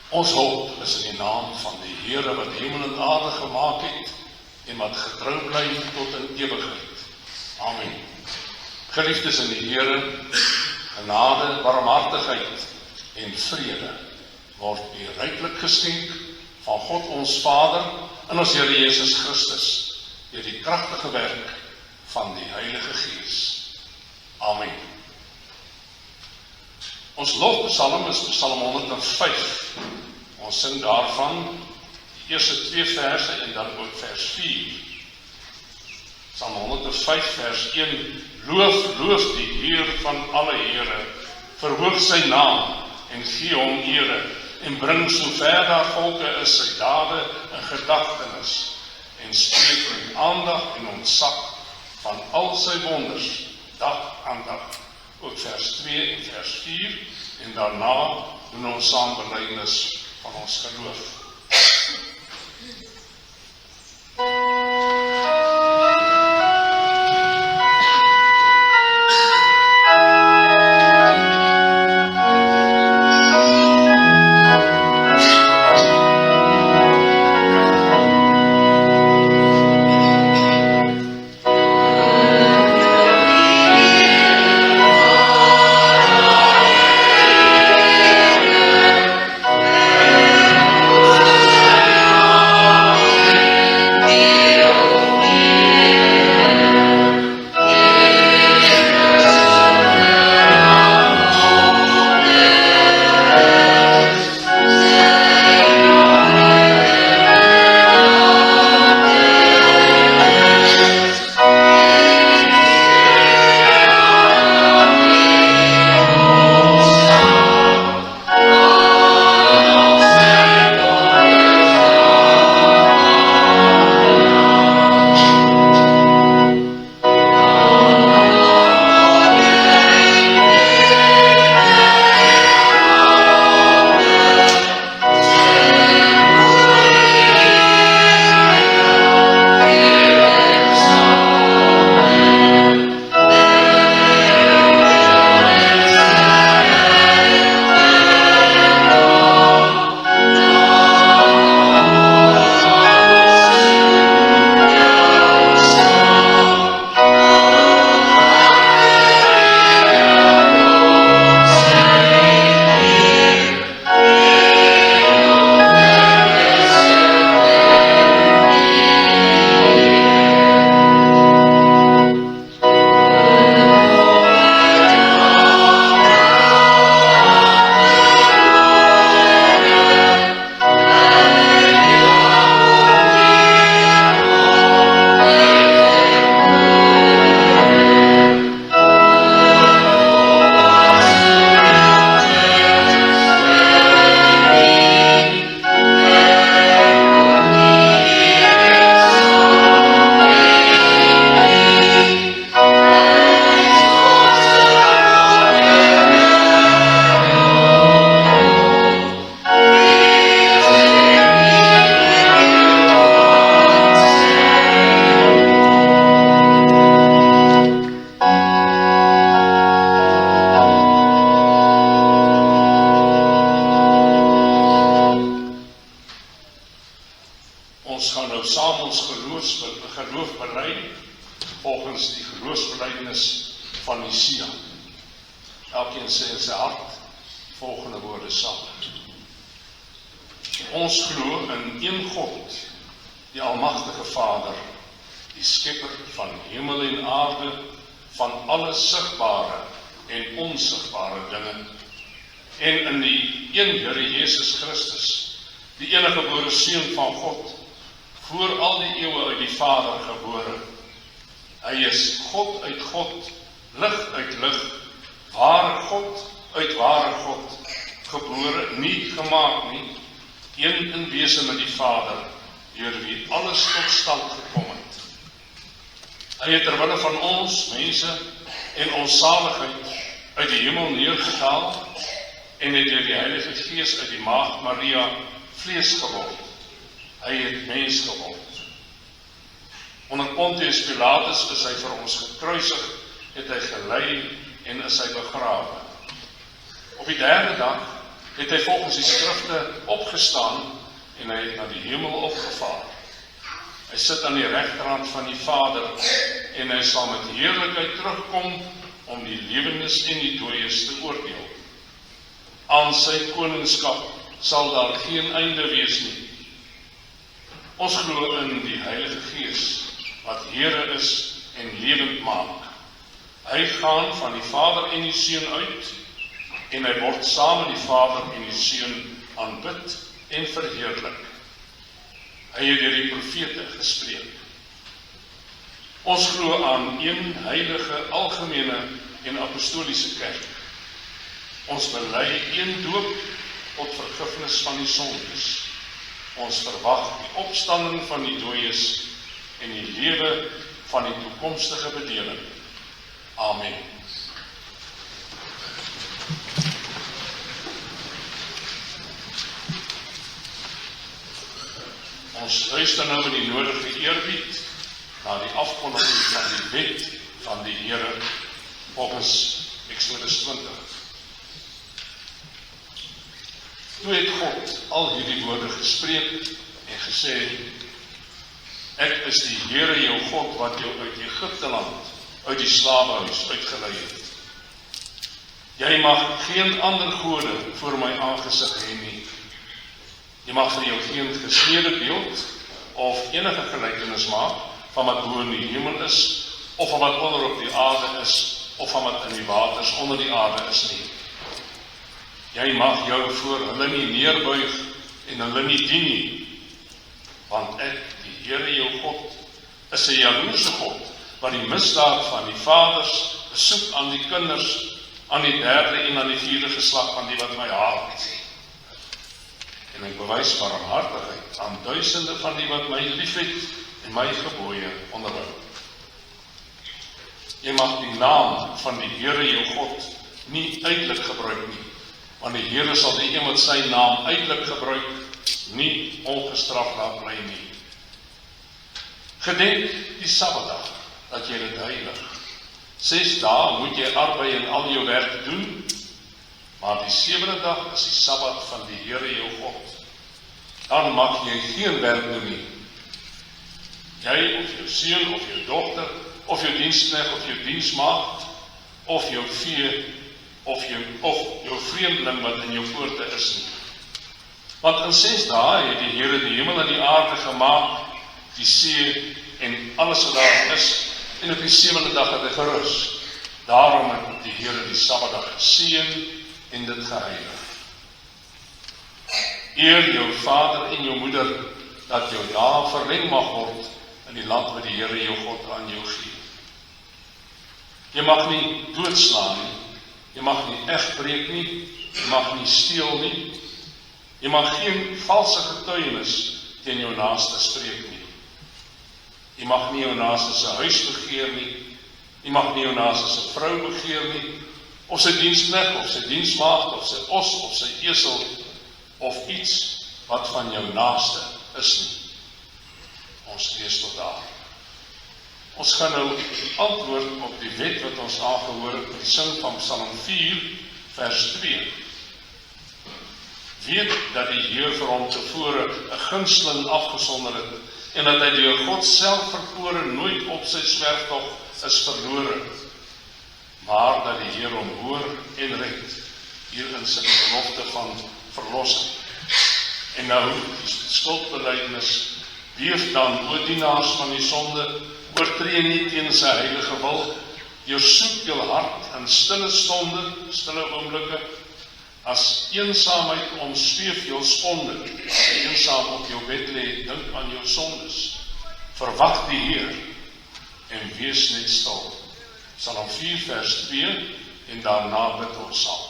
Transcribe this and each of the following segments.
Ons hulp is in die naam van die Here wat hemel en aarde gemaak het en wat getrou bly tot in ewigheid. Amen. Geliefdes in die Here, genade, barmhartigheid en vrede word u ryklik geskenk van God ons Vader en ons Here Jesus Christus deur die kragtige werk van die Heilige Gees. Amen. Ons lofpsalm is Psalm 105. Ons sing daarvan die eerste 2 verse en dan ook vers 4. Psalm 105 vers 1. Loof die Heer van alle Here, verhoog sy naam en gee hom ere, en bring sover daar volke is sy dade in gedagtenis, en spreek met aandag en ontzag van al sy wonders, dag aan dag. Ook vers 2 en vers 4, en daarna doen ons saam belydenis van ons geloof. Ons gaan nou saam ons geloof bely volgens die geloofsbelijdenis van Nicea. Elkeen sê in sy hart die volgende woorde saam. Ons glo in een God, die almagtige Vader, die skepper van hemel en aarde, van alle sigbare en onsigbare dinge, en in die een Here Jesus Christus, die enige gebore Seun van God, voor al die eeuwe uit die Vader gebore. Hy is God uit God, lig uit lig, ware God uit ware God, gebore, nie gemaak nie, een in wese met die Vader, deur wie alles tot stand gekom het. Hy het terwille van ons, mense, en ons saligheid uit die hemel neergedaal, en het deur die Heilige Gees uit die Maagd Maria vlees geword. Hy het mens geword. Onder Pontius Pilatus is hy vir ons gekruisig, het hy gelei en is hy begrawe. Op die derde dag het hy volgens die skrifte opgestaan en hy het na die hemel opgevaar. Hy sit aan die regterhand van die Vader en hy sal met heerlikheid terugkom om die lewendes en die dooies te oordeel. Aan sy koningskap sal daar geen einde wees nie. Ons glo in die Heilige Gees, wat Here is en lewend maak. Hy gaan van die Vader en die Seun uit, en hy word saam met die Vader en die Seun aanbid en verheerlik. Hy het deur die profete gespreek. Ons glo aan een heilige, algemene en apostoliese kerk. Ons bely een doop tot vergifnis van die sondes. Ons verwag die opstanding van die dooies en die lewe van die toekomstige bedeling. Amen. Ons luister nou met die nodige eerbied na die afkondiging van die wet van die Here volgens Exodus 20. Toe het God al hierdie woorde gespreek en gesê: Ek is die Here jou God wat jou uit Egipte land, uit die slawehuis uitgelei het. Jy mag geen ander gode voor my aangesig hê nie. Jy mag vir jou geen gesneede beeld of enige gelykenis maak van wat bo in die hemel is, of van wat onder op die aarde is, of van wat in die waters onder die aarde is nie. Jy mag jou voor hulle nie neerbuig en hulle nie dien nie, want ek, die Here jou God, is 'n jaloerse God, wat die misdaad van die vaders besoek aan die kinders, aan die derde en aan die vierde geslag van die wat my haat. En ek bewys barmhartigheid aan duisende van die wat my liefhet en my gebooie onderhou. Jy mag die naam van die Here jou God nie uitelik gebruik nie, want die Here sal die een wat sy naam uitelik gebruik, nie ongestraf laat bly nie. Gedenk die Sabbatdag, dat jy dit heilig. 6 dae moet jy arbei en al jou werk doen, maar die 7de dag is die Sabbat van die Here jou God. Dan mag jy geen werk doen nie. Jy of jou seun of jou dogter, of jou diensknegt of jou diensmaagd, of jou vee, of jou vreemdeling wat in jou poorte is nie. Want in 6 dae het die Here die hemel en die aarde gemaak, die see en alles wat daar is, en op die 7de dag het hy gerus. Daarom het die Here die Sabbatdag geseën en dit geheilig. Eer jou vader en jou moeder, dat jou dae verleng mag word in die land wat die Here jou God aan jou gee. Jy mag nie doodslaan nie, jy mag nie egbreek nie, jy mag nie steel nie, jy mag geen valse getuienis teen jou naaste spreek nie. Jy mag nie jou naaste se huis begeer nie, jy mag nie jou naaste se vrou begeer nie, of sy diensknegt, of sy diensmaagd, of sy os, of sy esel, of iets wat van jou naaste is nie. Ons lees tot daar. Ons gaan nou antwoord op die wet wat ons aangehoor het met die sing van Psalm 4, vers 2. Weet dat die Heer vir hom tevore 'n gunsteling afgesonder het, en dat hy deur God self verkore nooit op sy swerftog is verlore, maar dat die Heer hom hoor en red, hier in sy belofte van verlossing. En nou, die skuldbelydenis: Weef dan, o dienaars van die sonde, oortree nie teen sy heilige wil, deursoek jou hart in stille stonde, stille oomblikke, as eensaamheid omsweef jou sponde, as jy eensaam op jou bed lê, dink aan jou sondes. Verwag die Heer en wees net stil. Psalm 4 vers 2 en daarna bid ons saam.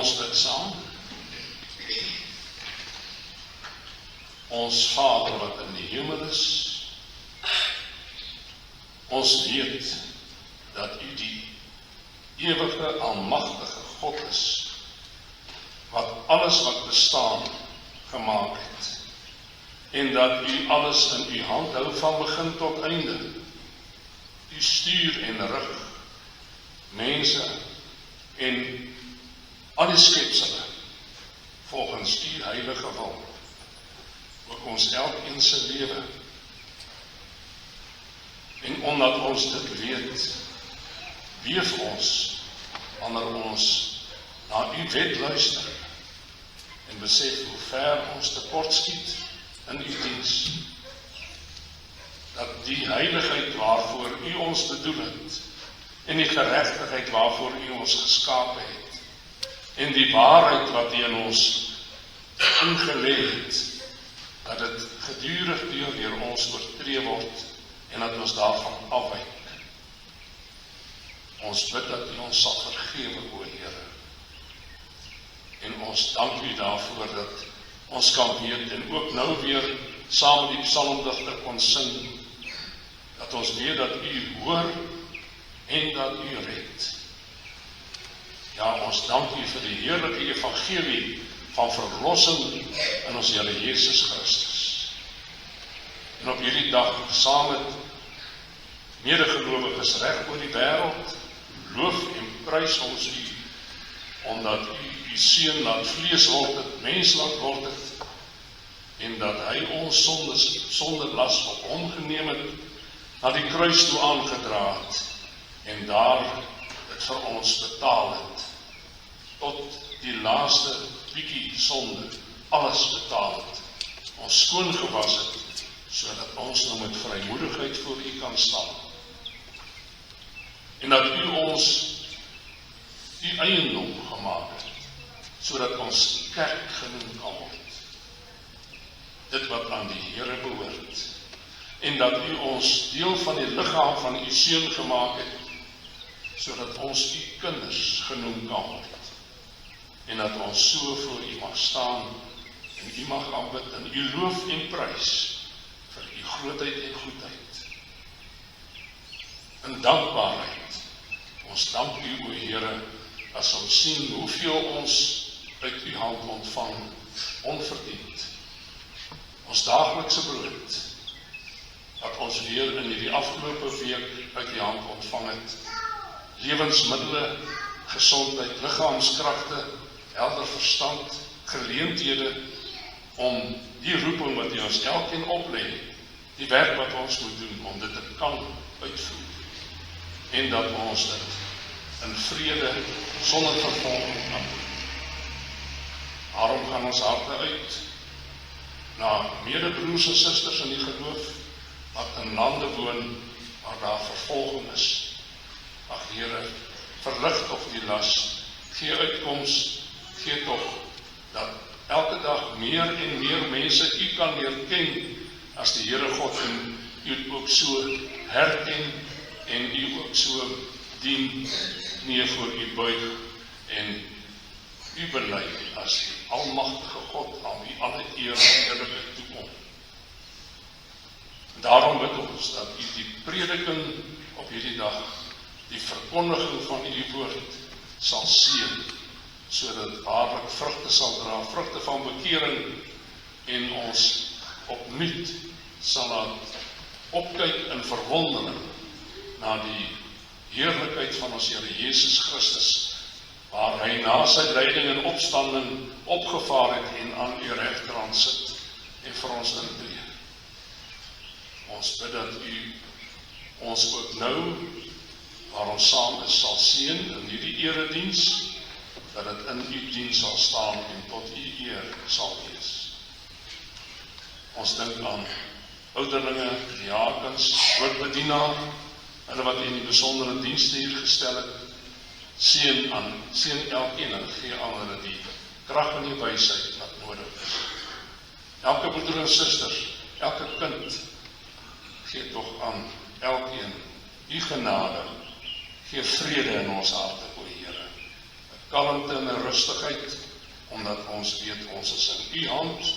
ons dit saam. Ons Vader wat in die hemel is, ons weet dat U die ewige, almagtige God is, wat alles wat bestaan gemaak het, en dat U alles in U hand hou van begin tot einde. U stuur en rig mense en al die skepsele volgens U heilige wil, ook ons elkeen se lewe. En omdat ons dit weet, beef ons wanneer ons na U wet luister en besef hoe ver ons tekort skiet in U diens. Dat die heiligheid waarvoor U ons bedoel het, en die geregtigheid waarvoor U ons geskaap het, en die waarheid wat U in ons ingelê het, dat dit gedurig deur ons oortree word, en dat ons daarvan afwyk. Ons bid dat U ons sal vergewe, o Here. En ons dank U daarvoor dat ons kan weet, en ook nou weer saam met die psalmdigter kon sing, dat ons weet dat U hoor en dat U red. Ja, ons dank U vir die heerlike evangelie van verlossing in ons Here Jesus Christus. En op hierdie dag, saam met medegelowiges reg oor die wêreld, loof en prys ons U, omdat U U Seun laat vlees word het, mens laat word het, en dat Hy ons sonder las op hom geneem het, na die kruis toe aangedra het, en daar het vir ons betaal het, tot die laaste bietjie sonde, alles betaal het, ons skoon gewas het, sodat ons nou met vrymoedigheid voor U kan staan. En dat U ons U eiendom gemaak het, sodat ons kerk genoem kan word. Dit wat aan die Here behoort. En dat U ons deel van die liggaam van U Seun gemaak het, sodat ons U kinders genoem kan word. En dat ons so voor U mag staan, en U mag aanbid, en U loof en prys, vir U grootheid en goedheid. In dankbaarheid, ons dank U, o Here, as ons sien hoeveel ons uit U hand ontvang, onverdiend. Ons daaglikse brood, wat ons weer in hierdie afgelope week uit U hand ontvang het, lewensmiddele, gesondheid, liggaamskragte, helder verstand, geleenthede, om die roeping wat U ons elkeen oplê, die werk wat ons moet doen, om dit te kan uitvoer, en dat ons dit in vrede, sonder vervolging kan doen. Daarom gaan ons harte uit, na medebroers en susters in die geloof, wat in lande woon, waar daar vervolging is. Ag Here, verlig tog die las, gee uitkoms, gee tog, dat elke dag meer en meer mense U kan herken, as die Here God, en U ook so herken, en U ook so dien, nie voor U buig, en U bely as die almagtige God, aan wie alle eer en heerlikheid toekom. Daarom bid ons dat U die prediking op hierdie dag, die verkondiging van U woord, sal seën, sodat het waarlik vrugte sal dra, vrugte van bekering, en ons opnuut sal laat opkyk in verwondering na die heerlikheid van ons Here Jesus Christus, waar hy na sy lyding en opstanding opgevaar het en aan U regterhand sit en vir ons intree. Ons bid dat U ons ook nou, waar ons saam is, sal seën in hierdie erediens, dat het in U diens sal staan en tot U eer sal wees. Ons dink aan ouderlinge, diakens, woordbedienaar, hulle wat in die besondere dienste hier gestel het, seën elkeen en gee aan hulle die krag en die wysheid wat nodig is. Elke broeder en suster, elke kind, gee tog aan elkeen U genade, gee vrede in ons harte, o Here. kalmte en rustigheid, omdat ons weet ons is in u hand,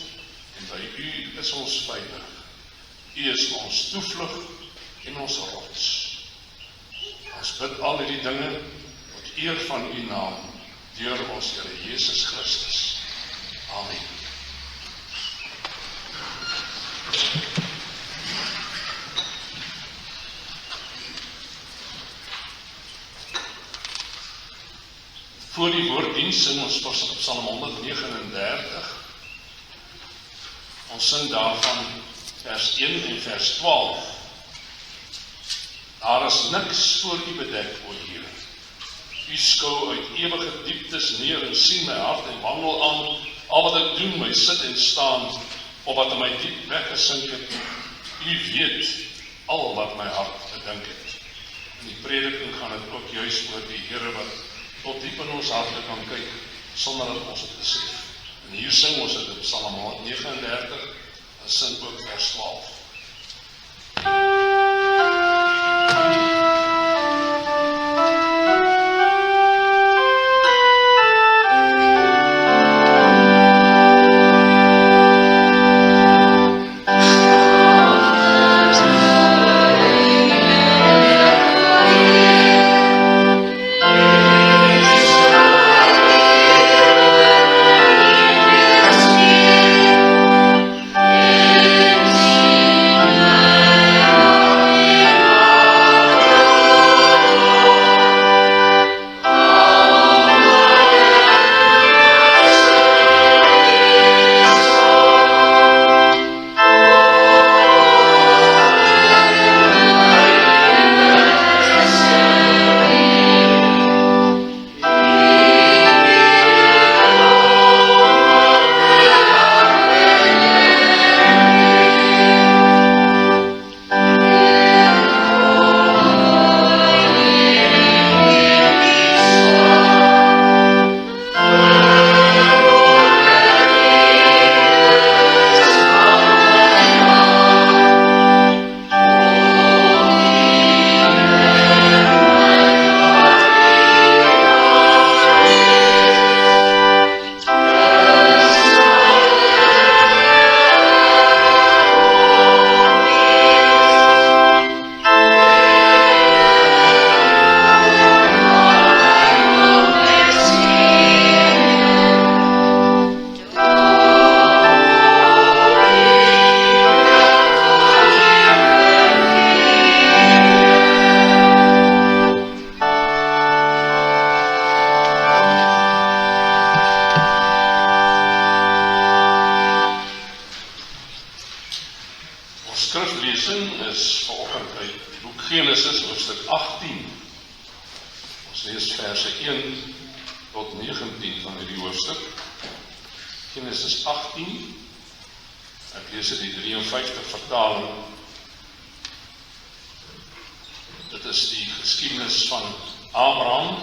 en by u is ons veilig. U is ons toevlug en ons rots. Ons bid al hierdie dinge tot eer van u naam, deur ons Here Jesus Christus. Amen. Voor die woorddiens sing ons Psalm 139. Ons sing daarvan vers 1 en vers 12. Daar is niks voor u bedek, o Here. U skou uit ewige dieptes neer en sien my hart en wandel aan. Al wat ek doen, my sit en staan, of wat in my diep weggesink het. U weet al wat my hart bedink het. In die prediking gaan het ook juist oor die Here wat tot diep in ons harte kan kyk, sonder dat ons het besef. En hier sing ons het in Psalm 139, en sing ook vers 12. Skriflesing is vanoggend uit die boek Genesis, hoofstuk 18. Ons lees verse 1 tot 19 van hierdie hoofstuk. Genesis 18, ek lees die 53 vertaling. Dit is die geskiedenis van Abraham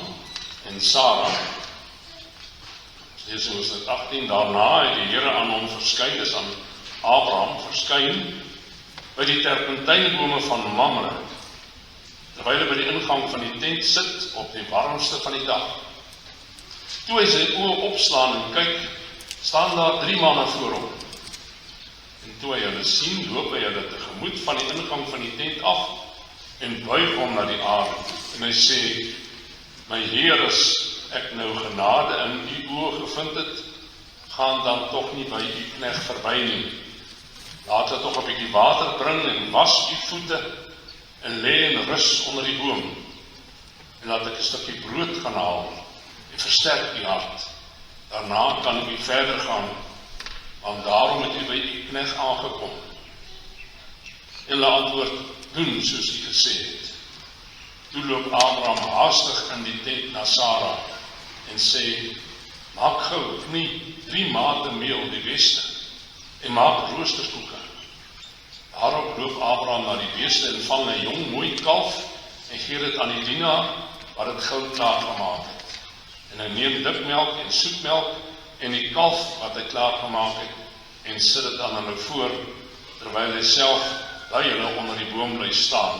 en Sarah. Ons lees in hoofstuk 18, daarna het die Here aan hom verskyn, is aan Abraham verskyn, by die terpentynbome van Mamre, terwyl hy by die ingang van die tent sit op die warmste van die dag. Toe hy sy oë opslaan en kyk, staan daar 3 manne voor hom. En toe hy hulle sien, loop hy hulle tegemoet van die ingang van die tent af en buig hom na die aarde. En hy sê, my Heer, as ek nou genade in u oë gevind het, gaan dan tog nie by u knegt verby nie. Laat het toch 'n bietjie water bring en was u voete en lê en rus onder die boom. En laat ek 'n stukkie brood gaan haal en versterk u hart. Daarna kan u verder gaan, want daarom het u by u knegt aangekom. En hulle antwoord, doen soos u gesê het. Toe loop Abraham haastig in die tent na Sarah en sê, maak gou nie 3 mate meel die beste en maak roosterkoeke. Daarop loop Abraham na die beeste en vang 'n jong mooi kalf en gee dit aan die dienaar wat dit gou klaar gemaak het. En hy neem dikmelk en soetmelk en die kalf wat hy klaar gemaak het en sit dit aan hulle voor, terwyl hy self by hulle onder die boom bly staan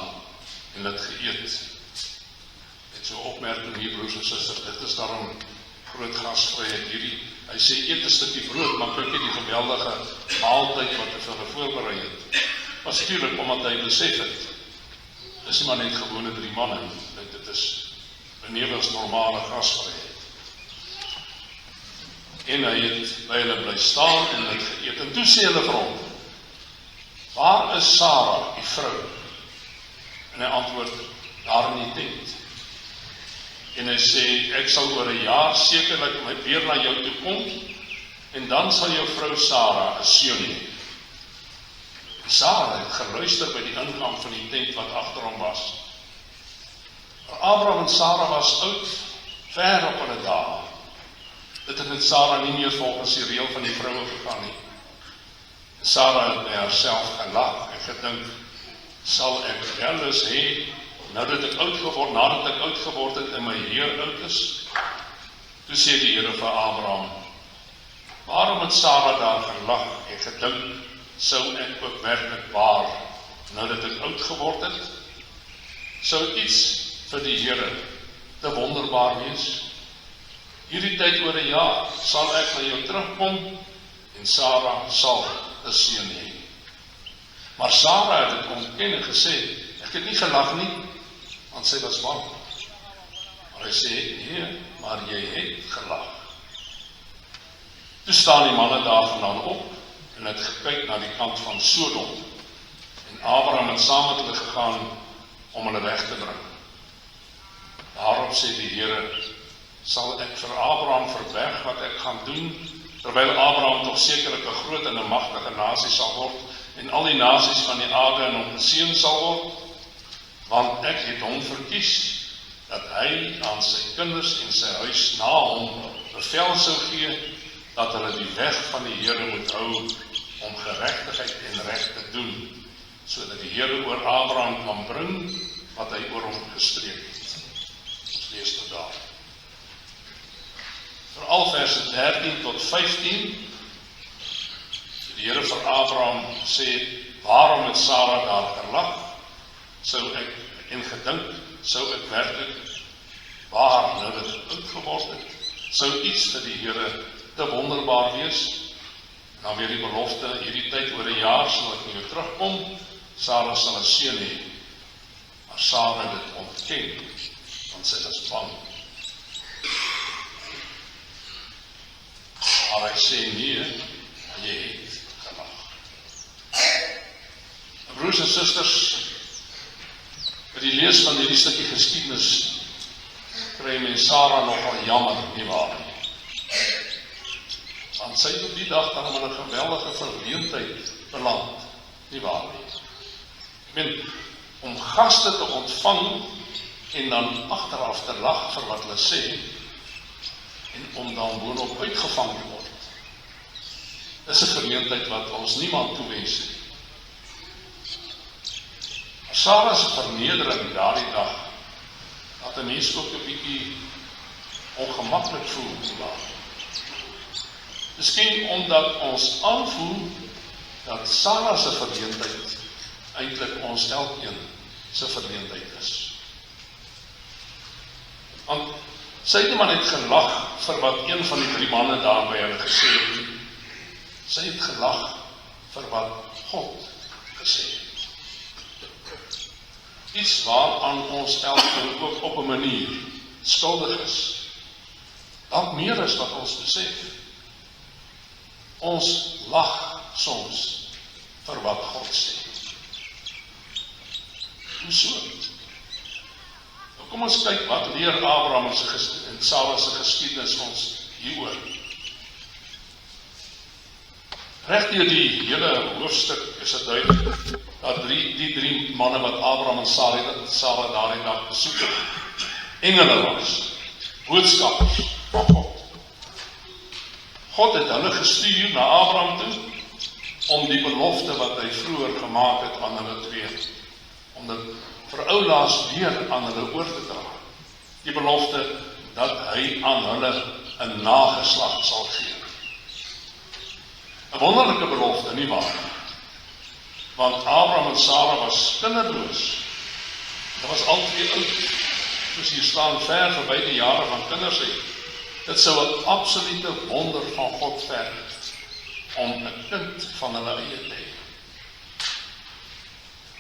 en dit geëet. Net so opmerking hier, broers en susters, dit is daarom groot gasvryheid hierdie. Hy sê, eet 'n stukkie brood, maar kyk die geweldige maaltyd wat hy vir hulle voorberei het. Was natuurlik omdat hy besef het, dis nie maar net gewone 3 manne, dit is benewens normale gasvryheid. En hy het by hulle bly staan en het geëet, en toe sê hulle vir hom, waar is Sarah, die vrou? En hy antwoord, daar in die tent. En hy sê, ek sal oor 'n jaar sekerlik weer na jou toe kom, en dan sal jou vrou Sarah 'n seun hê. Sarah het geluister by die ingang van die tent wat agter hom was. Abraham en Sarah was oud, ver op hulle dae. Dit het met Sarah nie meer volgens die reël van die vroue gegaan nie. Sarah het by haarself gelag en gedink, sal ek wellus hê, nadat ek oud geword het en my Heer oud is? Toe sê die Here vir Abraham, waarom het Sarah daar gelag en gedink, sou ek ook werklik waar, nadat ek oud geword het? Sou iets vir die Here te wonderbaar wees? Hierdie tyd oor 'n jaar sal ek na jou terugkom en Sarah sal 'n seun hê. Maar Sarah het dit ontken en gesê, ek het nie gelag nie, want sy was bang. Maar hy sê, nee, maar jy het gelag. Toe staan die manne daarvandaan op en het gekyk na die kant van Sodom. En Abraham het saam met hulle gegaan om hulle weg te bring. Daarop sê die Here, sal ek vir Abraham verberg wat ek gaan doen, terwyl Abraham toch sekerlik 'n groot en 'n magtige nasie sal word, en al die nasies van die aarde in hom geseën sal word, want ek het hom verkies, dat hy aan sy kinders en sy huis na hom bevel sou gee, dat hulle die weg van die Here moet hou, om geregtigheid en reg te doen, sodat die Here oor Abraham kan bring, wat hy oor hom gespreek het. Ons lees tot daar. Veral verse 13 tot 15, die Here vir Abraham sê, waarom het Sarah daar gelag, sou ek en gedink, sou ek werklik waar, nou dat ek oud geword het, sou iets vir die Here te wonderbaar wees, en dan weer die belofte, hierdie tyd oor 'n jaar sal ek na jou terugkom, Sarah sal 'n seun hê, maar Sarah het dit ontken, want sy was bang. Maar hy sê nee, jy het gelag. Broers en susters, by die lees van hierdie stukkie geskiedenis, kry mens Sarah nogal jammer, nie waar nie. Want sy het op die dag dan in 'n geweldige verleentheid beland, nie waar nie. Ek meen, om gaste te ontvang, en dan agteraf te lag vir wat hulle sê, en om dan boonop uitgevang te word, is 'n verleentheid wat ons niemand toewens nie. Sarah se vernedering daardie dag, dat 'n mens ook 'n bietjie ongemaklik voel. Miskien omdat ons aanvoel dat Sarah se verleentheid eintlik ons elkeen se verleentheid is. Want sy het nie maar net gelag vir wat een van die 3 manne daar by hulle gesê het. Sy het gelag vir wat God gesê het. Iets waaraan ons elkeen ook op 'n manier skuldig is. Dalk meer is wat ons besef. Ons lag soms vir wat God sê. Hoeso? Nou kom ons kyk wat leer Abraham en Sarah se geskiedenis ons hieroor. Reg deur die hele hoofstuk is dit duidelik dat die 3 manne wat Abraham en Sarah daardie dag besoek het, engele was, boodskappers van God. God het hulle gestuur na Abraham toe, om die belofte wat hy vroeër gemaak het aan hulle 2, om dit vir oulaas weer aan hulle oor te dra. Die belofte dat hy aan hulle 'n nageslag sal gee. 'n wonderlike belofte, nie waar? Want Abraham en Sarah was kinderloos. Hulle was al 2 oud. Dus hier staan ver verby die jare van kinders het. Dit sou 'n absolute wonder van God verg om 'n kind van hulle eie te hê.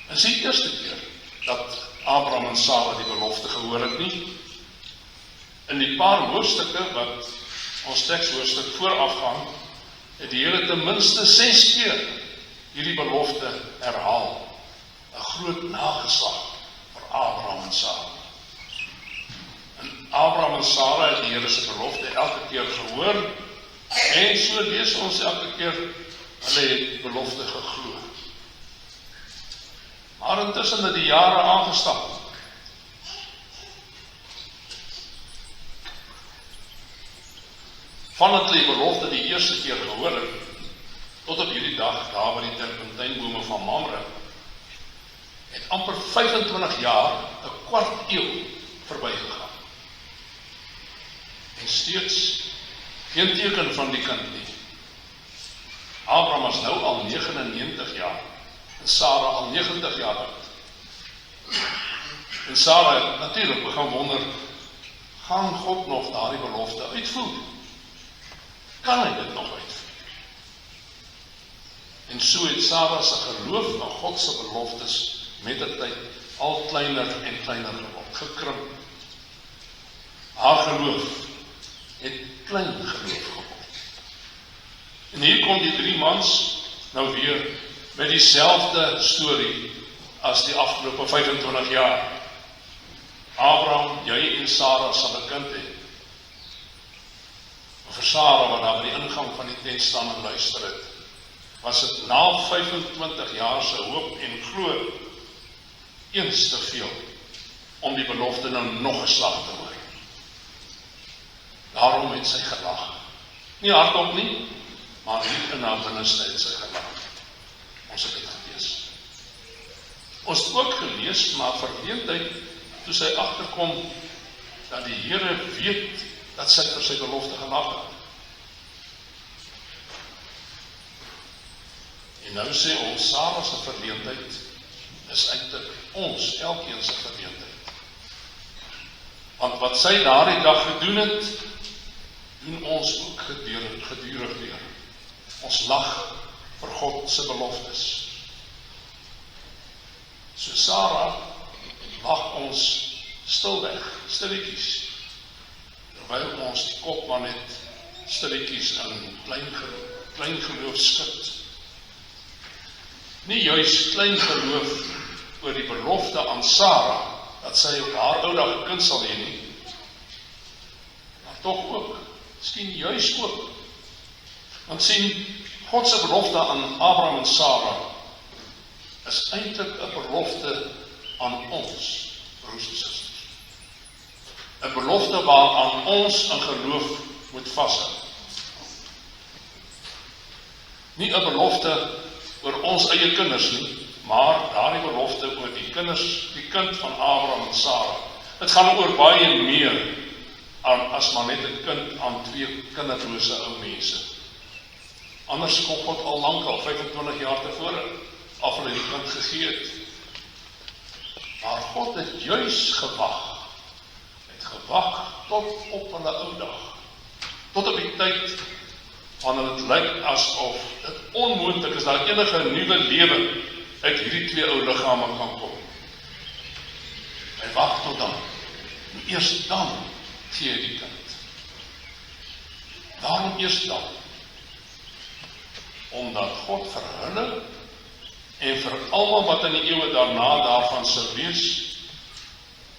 Dit is die eerste keer dat Abraham en Sara die belofte gehoor het nie. In die paar hoofstukke wat ons tekshoofstuk voorafgaan, het die Here ten minste 6 keer hierdie belofte herhaal. 'n Groot nageslag vir Abraham en Sara. En Abraham en Sara het die Here se belofte elke keer gehoor, en so lees ons elke keer, hulle het die belofte geglo. Maar intussen het die jare aangestap. Vandat hulle die belofte die eerste keer gehoor het, tot op hierdie dag, daar by die terpentynbome van Mamre, het amper 25 jaar, 'n kwart eeu verbygegaan. En steeds geen teken van die kind nie. Abraham was nou al 99 jaar, en Sara al 90 jaar oud. En Sara het natuurlik begin wonder, gaan God nog daardie belofte uitvoer? Kan hy dit nog uitvoer? En so het Sara se geloof in God se beloftes met die tyd al kleiner en kleiner geword, gekrimp. Haar geloof het klein geloof geword. En hier kom die 3 mans nou weer met dieselfde storie as die afgelope 25 jaar. Abraham, jy en Sara sal 'n kind hê. Vir Sara, wat daar by die ingang van die tent staan en luister het, was dit na 25 jaar se hoop en glo eens te veel om die belofte nou nog 'n slag te hoor. Daarom het sy gelag. Nie hardop nie, maar diep in haar binneste het sy gelag. Ons het dit gelees. Ons het ook gelees, maar verleentheid, toe sy agterkom dat die Here weet dat sy vir sy belofte gelag het. En nou sê ons, Sara se verleentheid is eintlik ons, elkeen se verleentheid. Want wat sy daardie dag gedoen het, doen ons ook gedurig weer. Ons lag vir God se beloftes. So Sara lag ons stilweg, stilletjies, terwyl ons die kop maar net stilletjies in klein geloof skud. Nie juis klein geloof oor die belofte aan Sara, dat sy op haar ou dag 'n kind sal hê nie, maar tog ook, miskien juis ook. Want sien, God se belofte aan Abraham en Sara is eintlik 'n belofte aan ons, broers en susters. 'n belofte waaraan ons in geloof moet vashou. Nie 'n belofte oor ons eie kinders nie, maar daardie belofte oor die kind van Abraham en Sara. Dit gaan oor baie meer as maar net 'n kind aan 2 kinderlose ou mense. Anders kom God al lank al 25 jaar tevore af hulle die kind gegee het. Maar God het juis gewag. Het gewag tot op hulle ou dag. Tot op die tyd wanneer dit lyk asof dit onmoontlik is dat enige nuwe lewe uit hierdie 2 ou liggame kan kom. Hy wag tot dan. En eers dan gee hy die kind. Waarom eers dan? Omdat God vir hulle en vir almal wat in die eeue daarna daarvan sou wees,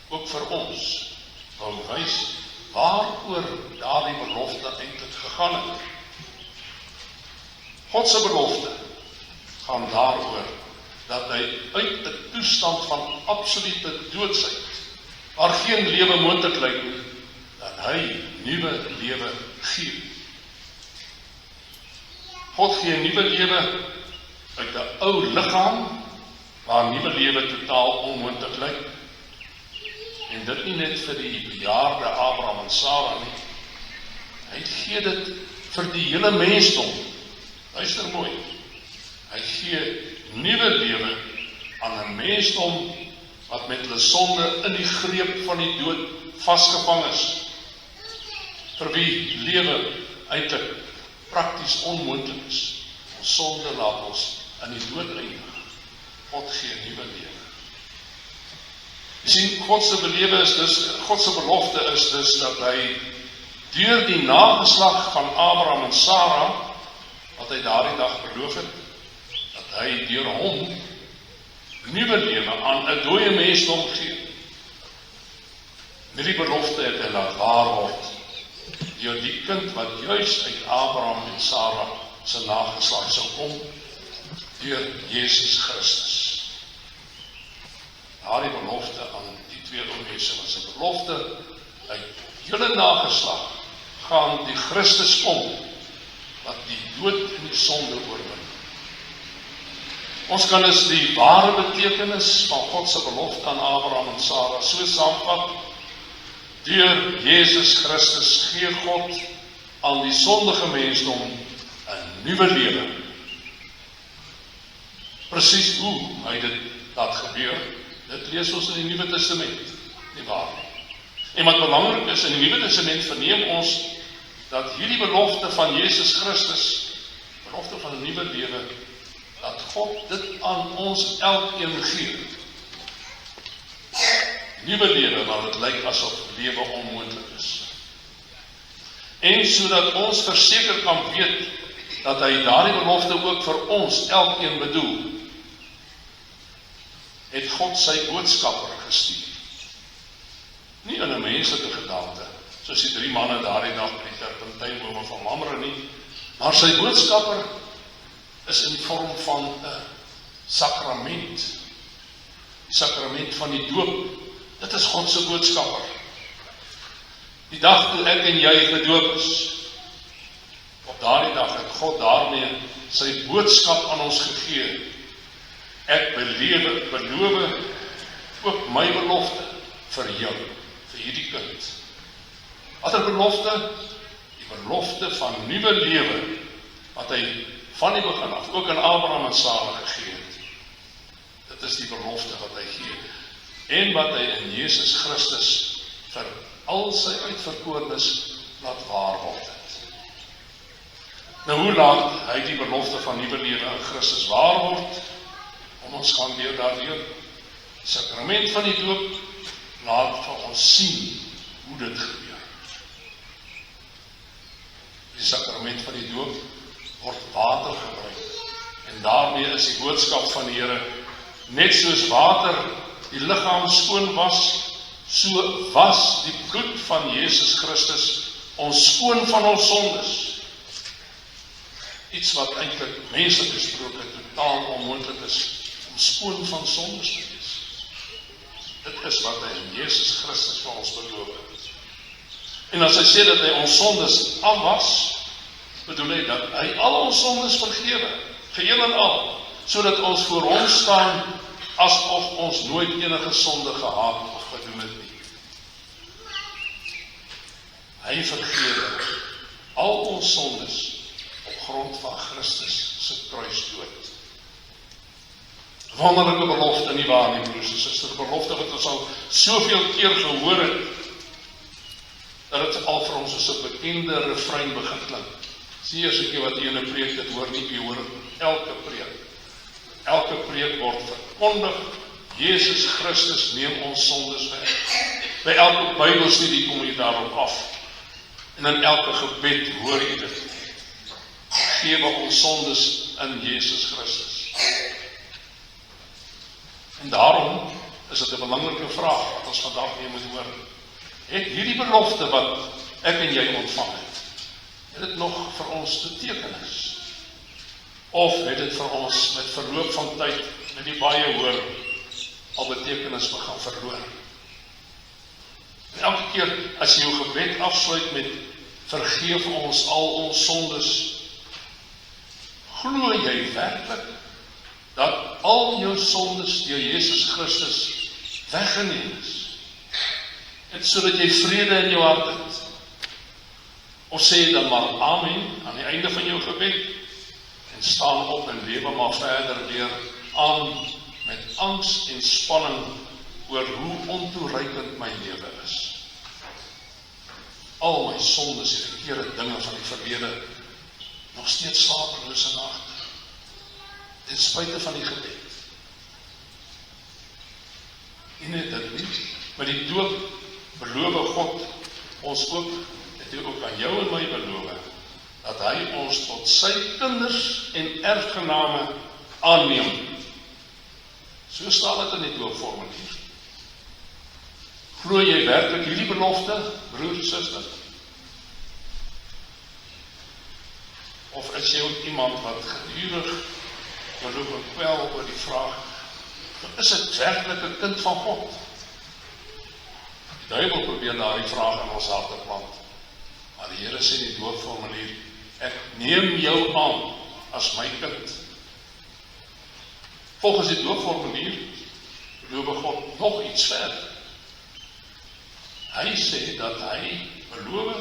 ook vir ons, wil wys waaroor daardie belofte eintlik gegaan het. God se belofte gaan daaroor dat hy uit 'n toestand van absolute doodsheid, waar geen lewe moontlik lyk nie, dat hy nuwe lewe gee. God gee nuwe lewe uit 'n ou liggaam, waar nuwe lewe totaal onmoontlik lyk. En dit nie net vir die bejaarde Abraham en Sara nie. Hy gee dit vir die hele mensdom. Luister mooi. Hy gee nuwe lewe aan 'n mensdom wat met hulle sonde in die greep van die dood vasgevang is. vir wie lewe eintlik prakties onmoontlik is. Ons sonde laat ons in die dood eindig. God gee nuwe lewe. Jy sien, God se belofte is dus dat hy deur die nageslag van Abraham en Sarah, wat hy daardie dag beloof het, dat hy deur hom nuwe lewe aan 'n dooie mensdom gee. Hierdie belofte het hy laat waar word deur die kind wat juis uit Abraham en Sarah se nageslag sou kom, deur Jesus Christus. Daardie belofte aan die twee ou mense was 'n belofte, uit julle nageslag gaan die Christus kom, wat die dood en die sonde oorwin. Ons kan dus die ware betekenis van God se belofte aan Abraham en Sarah so saamvat: deur Jesus Christus gee God aan die sondige mensdom 'n nuwe lewe. Presies hoe hy dit laat gebeur, dit lees ons in die Nuwe Testament, nie waar nie. En wat belangrik is, in die Nuwe Testament verneem ons dat hierdie belofte van Jesus Christus, belofte van 'n nuwe lewe, dat God dit aan ons elkeen gee. Nuwe lewe, waar dit lyk asof lewe onmoontlik is. En sodat ons verseker kan weet dat hy daardie belofte ook vir ons elkeen bedoel, het God sy boodskapper gestuur. Nie in 'n menslike gedaante, soos die 3 manne daardie dag by die terpentynbome van Mamre nie, maar sy boodskapper is in die vorm van 'n sakrament. Die sakrament van die doop, dit is God se boodskapper. Die dag toe ek en jy gedoop is, op daardie dag het God daarmee sy boodskap aan ons gegee. Ek beloof ook my belofte vir jou, vir hierdie kind. Wat 'n belofte? Die belofte van nuwe lewe, wat hy van die begin af ook aan Abraham en Sarah gegee het. Dit is die belofte wat hy gee. En wat hy in Jesus Christus vir al sy uitverkorenes laat waar word het. Nou, hoe laat hy die belofte van nuwe lewe in Christus waar word? Ons gaan weer daardeur. Die sakrament van die doop laat vir ons sien hoe dit gebeur. Die sakrament van die doop word water gebruik. En daarmee is die boodskap van die Here, net soos water die liggaam skoon was, so was die bloed van Jesus Christus ons skoon van ons sondes. Iets wat eintlik menslik gesproke totaal onmoontlik is, om skoon van sondes te wees. Dit is wat hy in Jesus Christus vir ons beloof het. En as hy sê dat hy ons sondes afwas, bedoel hy dat hy al ons sondes vergewe, geheel en al, sodat ons voor hom staan asof ons nooit enige sonde gehad of gedoen het nie. Hy vergewe al ons sondes op grond van Christus se kruisdood. Wonderlike belofte, nie waar nie, broers en susters, 'n belofte wat ons al soveel keer gehoor het, dat dit al vir ons soos 'n bekende refrein begin klink. Sien as ek wat ene preek dit hoor nie, jy hoor elke preek. Elke preek word verkondig, Jesus Christus neem ons sondes weg. By elke Bybelstudie kom jy daarop af. En in elke gebed hoor jy dit. Vergewe ons sondes in Jesus Christus. En daarom is dit 'n belangrike vraag wat ons vandag weer moet hoor. Het hierdie belofte wat ek en jy ontvang het dit nog vir ons betekenis? Of het dit vir ons met verloop van tyd, met die baie hoor, al betekenis begin verloor? En elke keer as jy jou gebed afsluit met vergeef ons al ons sondes, glo jy werklik dat al jou sondes deur Jesus Christus weggeneem is? En sodat jy vrede in jou hart het? Of sê jy dan maar amen aan die einde van jou gebed en staan op en lewe maar verder weer aan met angs en spanning oor hoe ontoereikend my lewe is? al my sondes en verkeerde dinge van die verlede nog steeds slapelose nagte, ten spyte van die gebed. En net dit nie, met die doop beloof God ons ook, het hy ook aan jou en my beloof, dat hy ons tot sy kinders en erfgename aanneem. So staan dit in die doopformulier. Glo jy werklik hierdie belofte, broer en suster? Of is jy ook iemand wat gedurig beloof en kwel oor die vraag, is dit werklik 'n kind van God? Die duiwel probeer daardie vraag in ons harte plant. Maar die Here sê in die doopformulier, ek neem jou aan as my kind. Volgens die doopformulier beloof God nog iets verder. Hy sê dat hy beloof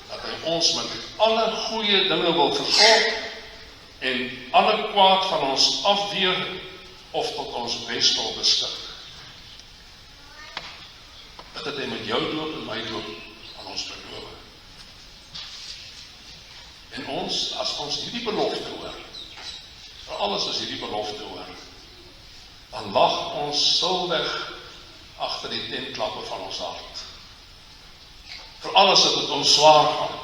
dat hy ons met alle goeie dinge wil versorg en alle kwaad van ons afweer of tot ons bes wil beskik. Dit het hy met jou doop en my doop aan ons beloof. En ons, as ons hierdie belofte hoor, vir alles is hierdie belofte hoor, dan lag ons stilweg agter die tentklappe van ons hart. Vir alles het dit ons swaar gaan,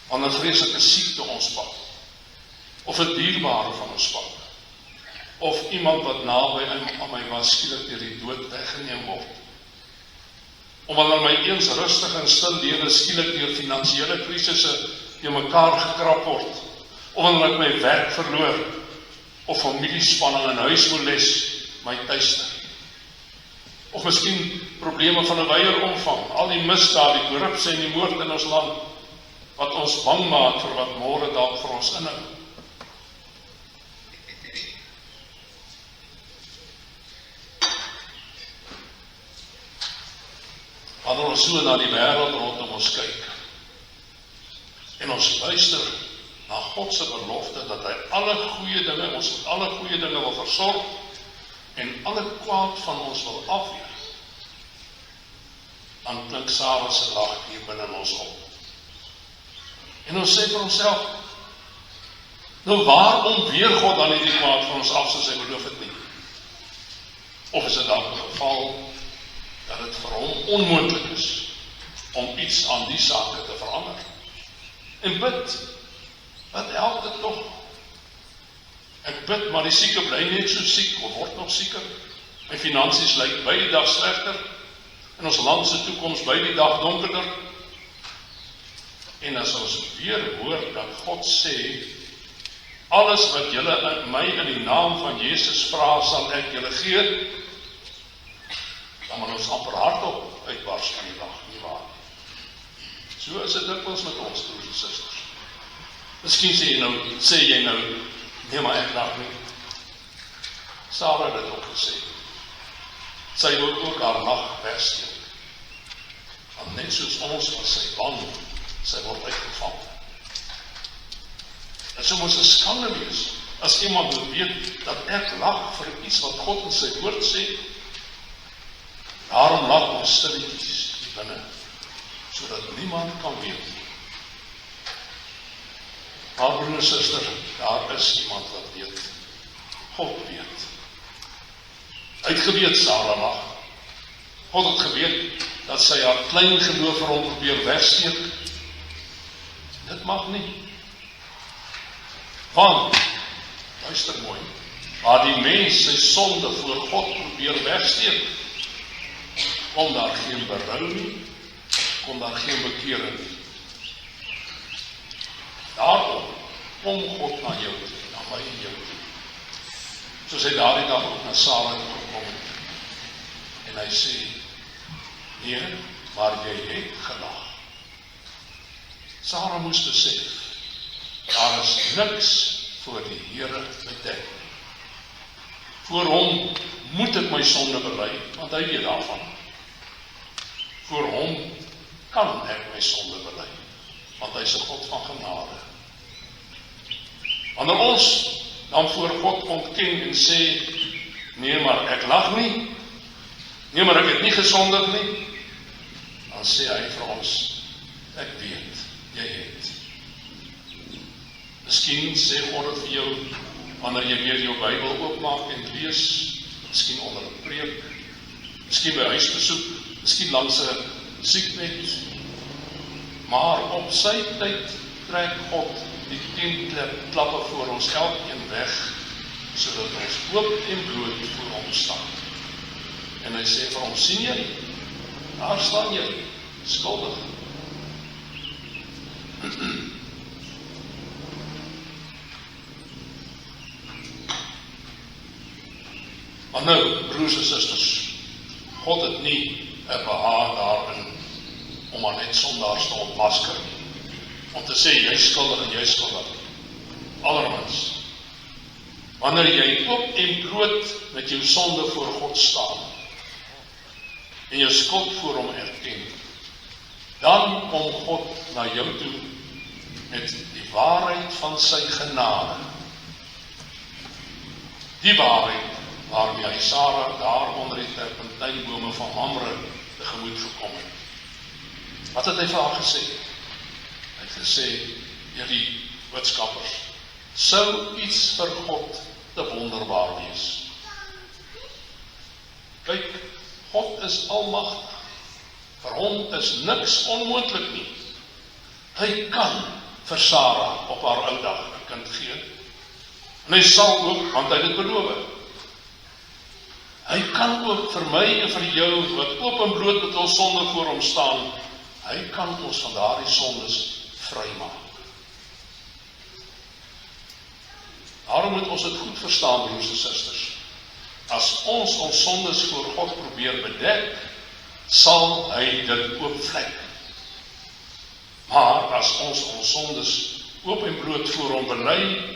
wanneer vreeslike siekte ons pak, of 'n dierbare van ons pak, of iemand wat naby aan my was skielik deur die dood weggeneem word, of wanneer my eens rustig en stil lewe skielik deur finansiële krisisse die mekaar gekrap word, of wanneer ek my werk verloor, of familiespanning en huismoeles my tuiste, of miskien probleme van 'n wyeer omvang, al die misdaad, die korrupsie en die moord in ons land, wat ons bang maak vir wat môre dalk vir ons inhou. Wanneer ons so na die wêreld rondom ons kyk, en ons luister na God se belofte, dat hy alle goeie dinge, ons met alle goeie dinge wil versorg, en alle kwaad van ons wil afweer, dan klink Sara se lag hier binne ons op. En ons sê vir onsself, nou waarom weer God dan hierdie kwaad van ons af, soos hy beloof het nie? Of is dit dan 'n geval, dat het vir hom onmoontlik is, om iets aan die sake te verander? En bid, wat help dit tog? Ek bid, maar die sieke bly net so siek, of word nog sieker. My finansies lyk by die dag slegter, en ons land se toekoms by die dag donkerder. En as ons weer hoor dat God sê, alles wat julle my in die naam van Jesus vra, sal ek julle gee, dan moet ons amper hardop uitbars van die dag, nie waar? So is dit dikwels met ons broers en susters. Miskien sê jy nou, nee, maar ek lag nie. Sara het dit ook gesê. Sy wil ook haar lag wegsteek. Want net soos ons was sy bang, sy word uitgevang. En so moet 'n skande wees, as iemand wil weet, dat ek lag vir iets wat God in sy woord sê. Daarom lag ons stilletjies hier binne, sodat niemand kan weet. Maar broer en suster, daar is iemand wat weet. God weet. Hy het geweet Sara lag. God het geweet dat sy haar klein geloof vir hom probeer wegsteek. Dit mag nie. Want, luister mooi, waar die mens sy sonde voor God probeer wegsteek, kom daar geen berou nie, kom daar geen bekering nie. Daarom kom God na jou toe, na my en jou toe. Soos hy daardie dag ook na Sara toe gekom het. En hy sê, nee, maar jy het gelag. Sara moes besef, daar is niks voor die Here bedek. Voor hom moet ek my sonde bely, want hy weet daarvan. Voor hom kan ek my sonde bely, want hy is 'n God van genade. Wanneer ons dan voor God ontken en sê, nee, maar ek lag nie, nee, maar ek het nie gesondig nie, dan sê hy vir ons, ek weet, jy het. Miskien sê God dit vir jou, wanneer jy weer jou Bybel oopmaak en lees, miskien onder 'n preek, miskien by huisbesoek, miskien langs 'n siekbed, maar op sy tyd trek God die 10 klappe voor ons elkeen weg, sodat ons oop en bloot voor hom staan. En hy sê vir hom, sien jy, daar staan jy, skuldig. Maar nou, broers en susters, God het nie 'n behaag daarin om maar net sondaars te ontmasker nie, om te sê, jy is skuldig en jy is skuldig. Allermins, wanneer jy oop en bloot met jou sonde voor God staan, en jou skuld voor hom erken, dan kom God na jou toe met die waarheid van sy genade. Die waarheid waarmee hy Sara daar onder die terpentynbome van Mamre tegemoet gekom het. Wat het hy vir haar gesê? Hy het gesê, jullie boodskappers, sou iets vir God te wonderbaar wees. Kyk, God is almagtig. Vir hom is niks onmoontlik nie. Hy kan vir Sara op haar ou dag 'n kind gee. En hy sal ook, want hy het dit beloof. Hy kan ook vir my en vir jou, wat oop en bloot met ons sonde voor hom staan, hy kan ons van daardie sondes vrymaak. Daarom moet ons dit goed verstaan, broers en susters. As ons sondes voor God probeer bedek, sal hy dit oopvlek. Maar as ons sondes oop en bloot voor hom bely,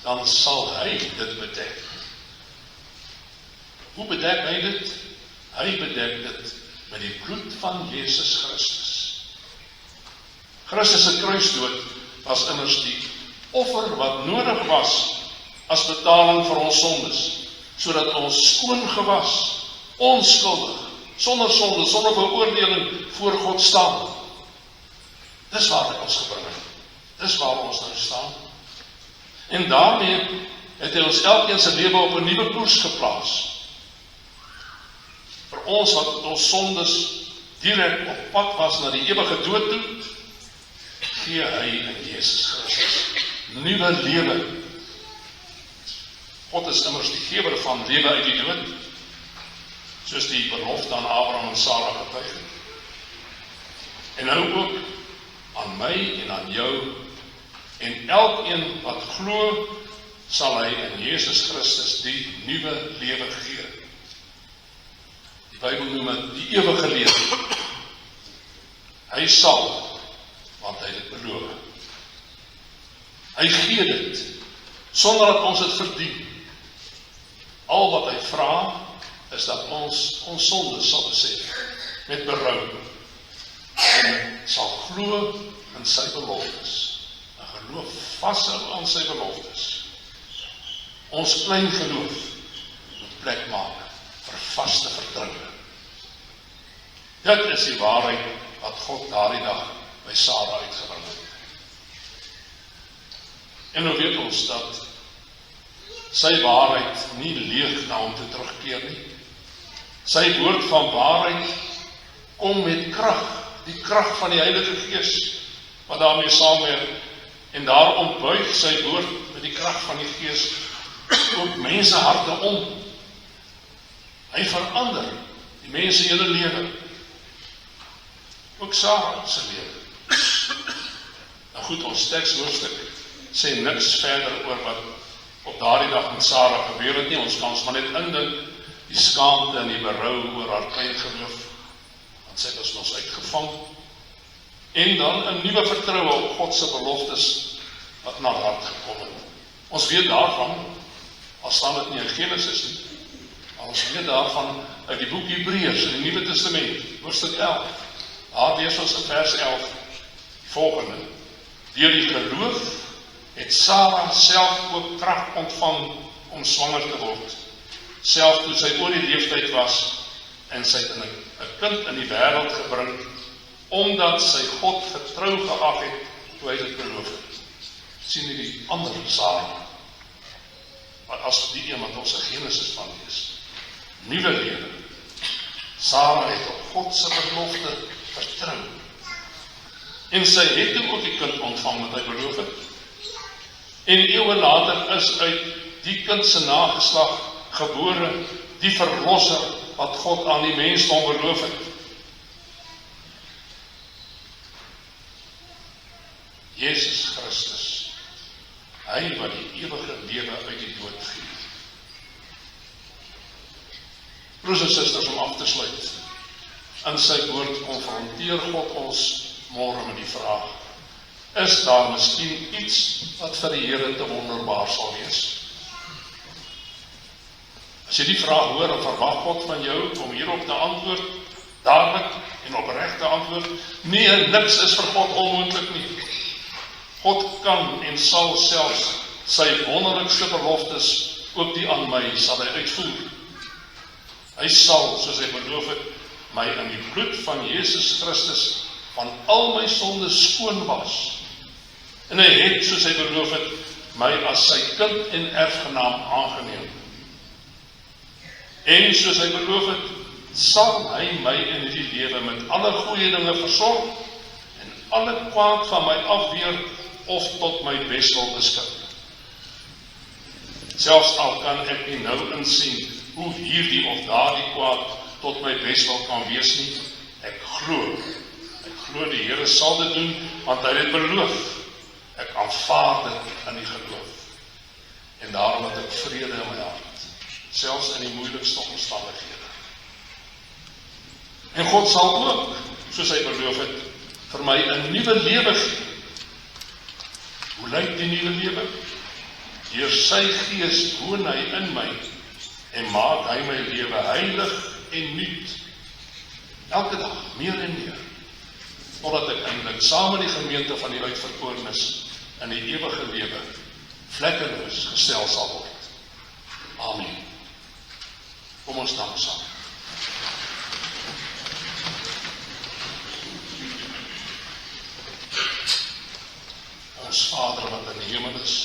dan sal hy dit bedek. Hoe bedek hy dit? Hy bedek dit met die bloed van Jesus Christus. Christus se kruisdood was immers die offer wat nodig was as betaling vir ons sondes, sodat ons skoon gewas, onskuldig, sonder sonde, sonder veroordeling voor God staan. Dis waar hy ons gebring het. Dis waar ons nou staan. En daarmee het hy ons elkeen se lewe op 'n nuwe koers geplaas. Vir ons wat ons sondes direk op pad was na die ewige dood toe, gee hy in Jesus Christus nuwe lewe. God is immers die gewer van lewe uit die dood, soos die belofte aan Abraham en Sara getuig het. En nou ook aan my en aan jou, en elkeen wat glo, sal hy in Jesus Christus die nuwe lewe gee. Die Bybel noem dit die ewige lewe. Hy sal, want hy dit beloof. Hy gee dit, sonder dat ons dit verdien. Al wat hy vra, is dat ons sondes sal besef, met berou, en sal glo in sy beloftes, en geloof vashou aan sy beloftes. Ons klein geloof moet plek maak vir vaste vertroue. Dit is die waarheid wat God daardie dag by Sara uitgebring het. En nou weet ons dat sy waarheid nie leeg na hom toe terugkeer nie. Sy woord van waarheid kom met krag, die krag van die Heilige Gees, wat daarmee saamwerk, en daarom buig sy woord met die krag van die Gees ook mense harte om. Hy verander die mense hele lewe, ook Sara se lewe. Nou goed, ons tekshoofstuk sê niks verder oor wat op daardie dag met Sara gebeur het nie. Ons kan ons maar net indink die skaamte en die berou oor haar klein geloof, want sy was ons uitgevang, en dan 'n nuwe vertroue op God se beloftes wat na hart gekom het. Ons weet daarvan, al staan dit nie in Genesis nie, maar ons weet daarvan uit die boek Hebreërs in die Nuwe Testament, hoofstuk 11. Daar lees ons in vers 11 die volgende: deur die geloof het Sara self ook krag ontvang om swanger te word, self toe sy oor die leeftyd was, en sy het 'n kind in die wêreld gebring omdat sy God getrou geag het, toe hy dit beloof het. Sien jy die ander Sara, maar as die een wat ons in Genesis van lees, nuwe lewe. Sara het op God se belofte vertrou. En sy het toe ook die kind ontvang wat hy beloof het. En eeue later is uit die kind se nageslag gebore die verlosser wat God aan die mensdom beloof het. Jesus Christus, hy wat die ewige lewe uit die dood gee. Broers en susters, om af te sluit, in sy woord konfronteer God ons môre met die vraag, is daar miskien iets wat vir die Here te wonderbaar sal wees? As jy die vraag hoor, en verwag God van jou om hierop te antwoord, dadelik en opreg te antwoord, nee, niks is vir God onmoontlik nie. God kan en sal selfs sy wonderlikste beloftes, ook die aan my, sal hy uitvoer. Hy sal, soos hy beloof het, my in die bloed van Jesus Christus van al my sondes skoon was. En hy het, soos hy beloof het, my as sy kind en erfgenaam aangeneem. En soos hy beloof het, sal hy my in die lewe met alle goeie dinge versorg en alle kwaad van my afweer of tot my bestel beskik. Selfs al kan ek nie nou insien hoe hierdie of daardie kwaad tot my bestel kan wees nie, ek glo die Here sal dit doen, want hy het beloof. Ek aanvaar dit in die geloof. En daarom het ek vrede in my hart, selfs in die moeilikste omstandighede. En God sal ook, soos hy beloof het, vir my 'n nuwe lewe gee. Hoe lyk die nuwe lewe? Deur sy gees woon hy in my en maak hy my lewe heilig en nuut. Elke dag, meer en meer, totdat ek eintlik saam met die gemeente van die uitverkorenes in die ewige lewe vlekkeloos gestel sal word. Amen. Kom ons dank saam. Ons Vader wat in die hemel is,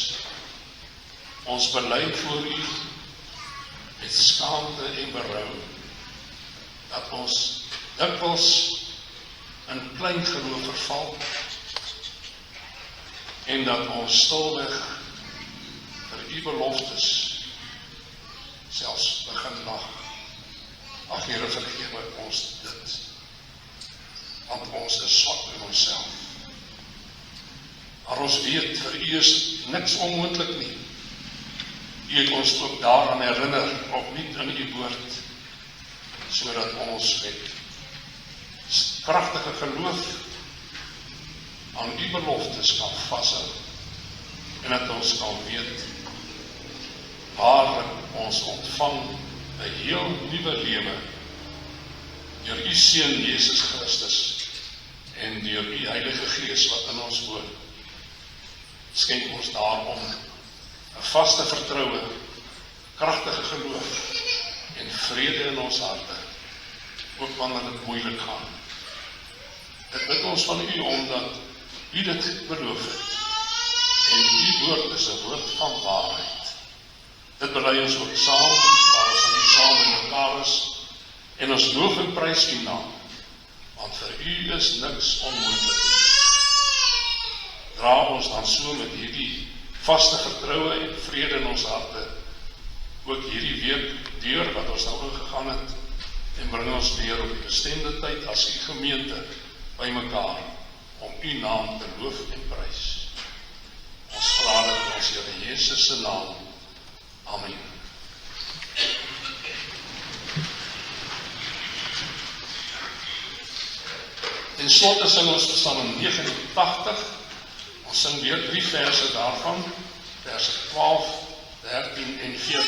ons bely voor U met skaamte en berou, dat ons dikwels in klein geloof verval, en dat ons stilweg vir U beloftes selfs begin lag. Ag Here, vergewe ons dit, want ons is swak in onsself. Maar ons weet, vir U is niks onmoontlik nie. U het ons ook daaraan herinner, opnuut in U woord, sodat ons met kragtige geloof aan U beloftes kan vashou, en dat ons kan weet, waarlik ons ontvang 'n heel nuwe lewe, deur U Seun Jesus Christus, en deur U Heilige Gees wat in ons woon. Skenk ons daarom 'n vaste vertroue, kragtige geloof en vrede in ons harte, ook wanneer dit moeilik gaan. Dit bid ons van U omdat U dit beloof het, en U woord is 'n woord van waarheid. Dit bely ons ook saam, waar ons aan U saam in mekaar is, en ons loof en prys U naam, want vir U is niks onmoontlik. Dra ons dan so met hierdie vaste vertroue en vrede in ons harte, ook hierdie week deur wat ons nou ingegaan het, en bring ons weer op die bestemde tyd as U gemeente by mekaar, om U naam te loof en prys. Ons vra dit in ons Here Jesus se naam. Amen. Ten slotte sing ons Psalm 89. Ons sing weer 3 verse daarvan, verse 12, 13 en 14.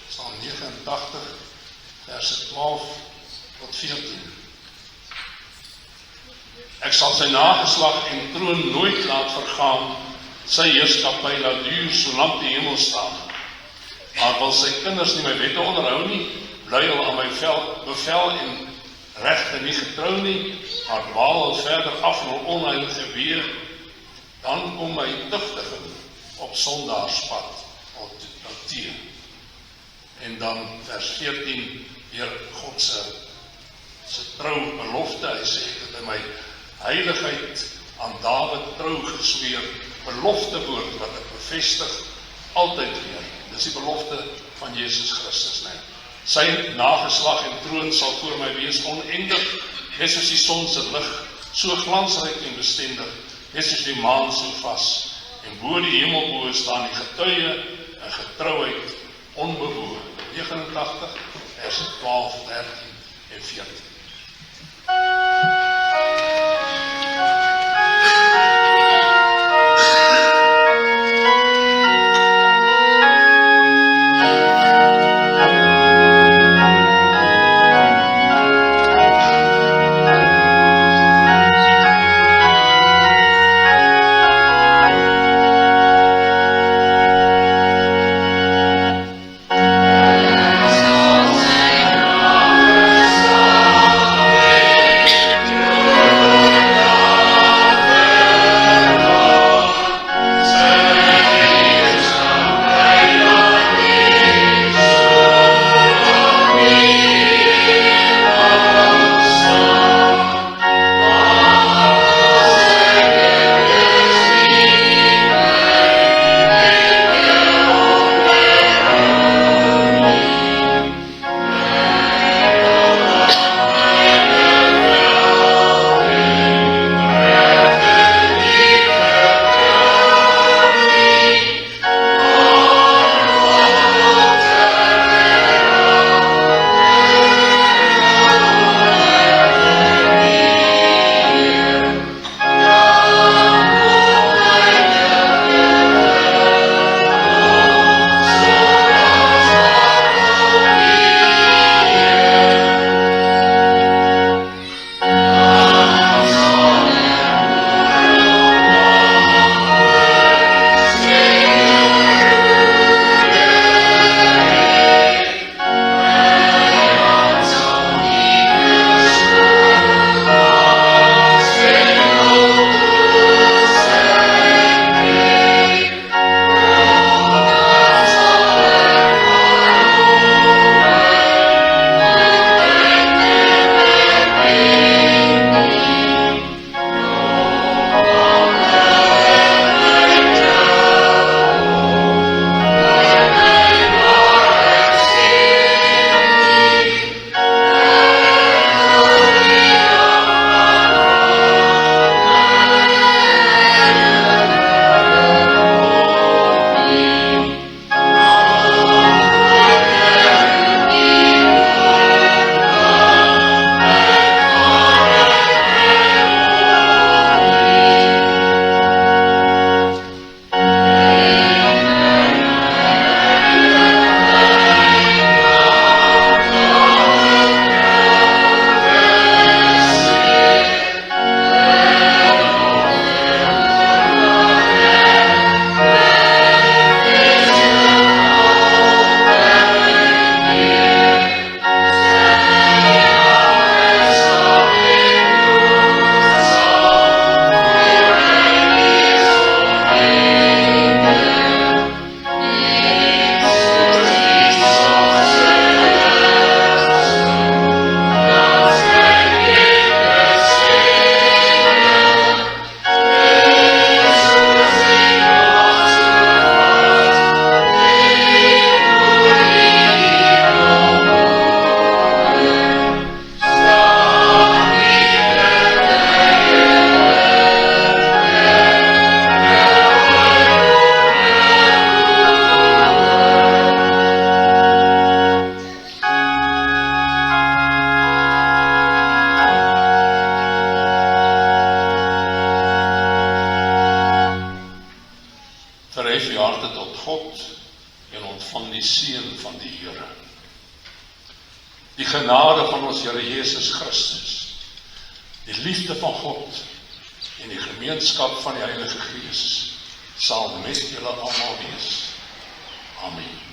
Psalm 89, verse 12 tot 14. Ek sal sy nageslag en troon nooit laat vergaan, sy heerskappy laat duur solank die hemel staan. Maar wil sy kinders nie my wette onderhou nie, bly hulle aan my bevel en regte nie getrou nie, maar dwaal verder af na onheilige weë, dan kom my tugtiging op sondaarspad teë. En dan vers 14, weer God se trou belofte, hy sê, ek het in my heiligheid aan Dawid trou gesweer, belofte woord wat ek bevestig, altyd weer. Dis die belofte van Jesus Christus, nee. Sy nageslag en troon sal voor my wees oneindig, net soos die son se lig, so glansryk en bestendig, net soos die maan so vas. En bo die hemelbo staan die getuie en getrouheid onbewoe. 89, vers 12, 13 en 14. Verhef je harte tot God en ontvang die seën van die Here. Die genade van ons Here Jesus Christus, die liefde van God en die gemeenskap van die Heilige Gees sal met julle almal wees. Amen.